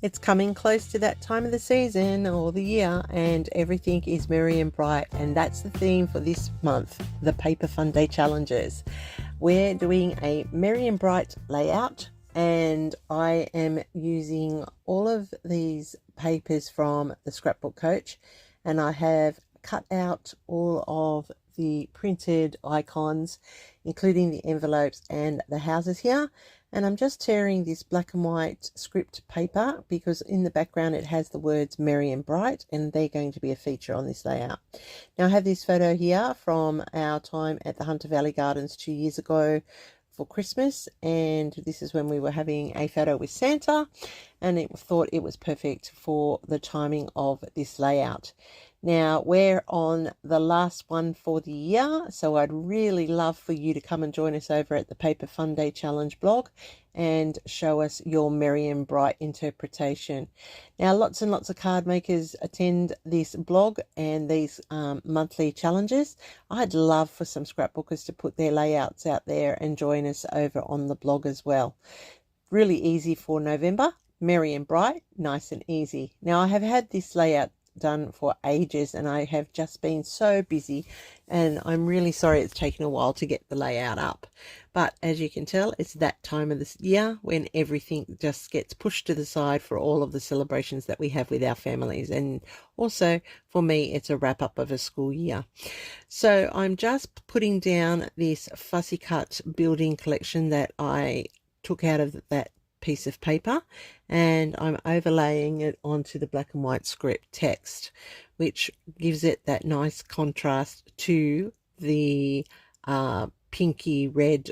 It's coming close to that time of the season or the year, and everything is merry and bright, and that's the theme for this month, the Paper Funday challenges. We're doing a merry and bright layout, and I am using all of these papers from the Scrapbook Coach, and I have cut out all of the printed icons, including the envelopes and the houses here. And I'm just tearing this black and white script paper because in the background it has the words merry and bright, and they're going to be a feature on this layout. Now I have this photo here from our time at the Hunter Valley Gardens 2 years ago for Christmas, and this is when we were having a photo with Santa, and it thought it was perfect for the timing of this layout. Now we're on the last one for the year, so I'd really love for you to come and join us over at the Paper Funday Challenge blog and show us your merry and bright interpretation. Now lots and lots of card makers attend this blog and these monthly challenges. I'd love for some scrapbookers to put their layouts out there and join us over on the blog as well. Really easy for November, merry and bright, nice and easy. Now I have had this layout done for ages and I have just been so busy, and I'm really sorry it's taken a while to get the layout up, but as you can tell, it's that time of the year when everything just gets pushed to the side for all of the celebrations that we have with our families, and also for me it's a wrap up of a school year. So I'm just putting down this fussy cut building collection that I took out of that piece of paper, and I'm overlaying it onto the black and white script text, which gives it that nice contrast to the pinky red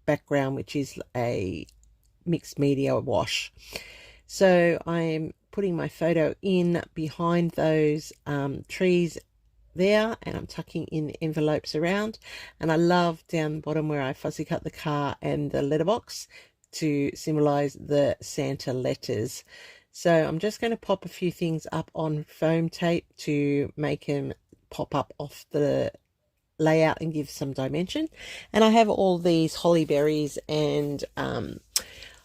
background, which is a mixed media wash. So I'm putting my photo in behind those trees there, and I'm tucking in the envelopes around, and I love down the bottom where I fussy cut the car and the letterbox to symbolize the Santa letters. So I'm just going to pop a few things up on foam tape to make them pop up off the layout and give some dimension. And I have all these holly berries and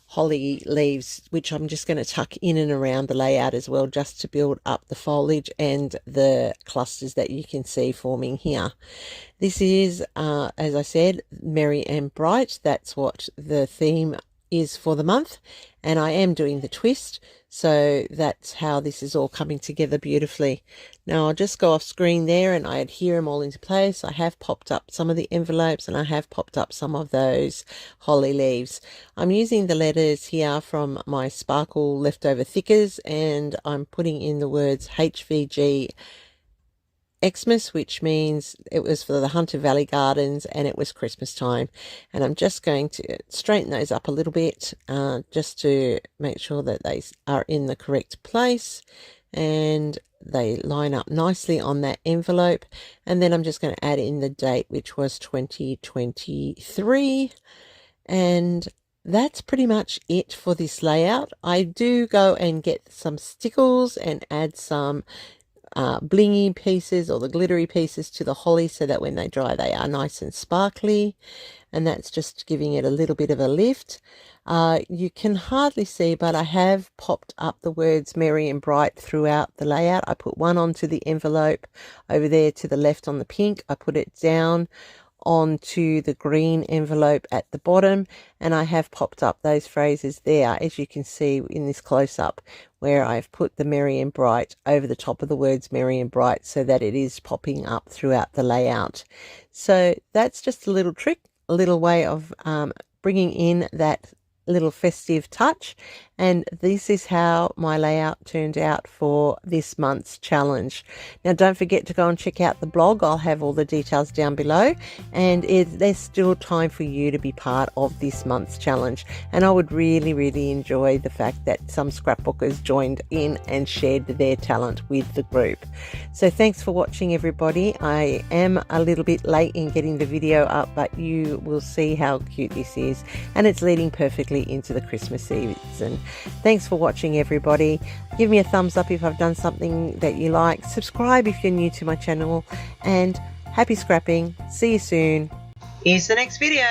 holly leaves, which I'm just going to tuck in and around the layout as well, just to build up the foliage and the clusters that you can see forming here. This is, as I said, merry and bright. That's what the theme is for the month, and I am doing the twist, so that's how this is all coming together beautifully. Now I'll just go off screen there and I adhere them all into place. I have popped up some of the envelopes and I have popped up some of those holly leaves. I'm using the letters here from my sparkle leftover thickers, and I'm putting in the words HVG Xmas, which means it was for the Hunter Valley Gardens and it was Christmas time. And I'm just going to straighten those up a little bit just to make sure that they are in the correct place and they line up nicely on that envelope. And then I'm just going to add in the date, which was 2023, and that's pretty much it for this layout. I do go and get some stickles and add some blingy pieces or the glittery pieces to the holly, so that when they dry they are nice and sparkly, and that's just giving it a little bit of a lift. You can hardly see, but I have popped up the words merry and bright throughout the layout. I put one onto the envelope over there to the left on the pink. I put it down onto the green envelope at the bottom, and I have popped up those phrases there, as you can see in this close-up, where I've put the merry and bright over the top of the words merry and bright, so that it is popping up throughout the layout. So that's just a little trick, a little way of bringing in that little festive touch, and this is how my layout turned out for this month's challenge. Now don't forget to go and check out the blog. I'll have all the details down below, and there's still time for you to be part of this month's challenge, and I would really enjoy the fact that some scrapbookers joined in and shared their talent with the group. So thanks for watching, everybody. I am a little bit late in getting the video up, but you will see how cute this is, and it's leading perfectly into the Christmas season. Thanks for watching, everybody. Give me a thumbs up if I've done something that you like. Subscribe if you're new to my channel, and happy scrapping. See you soon. Here's the next video.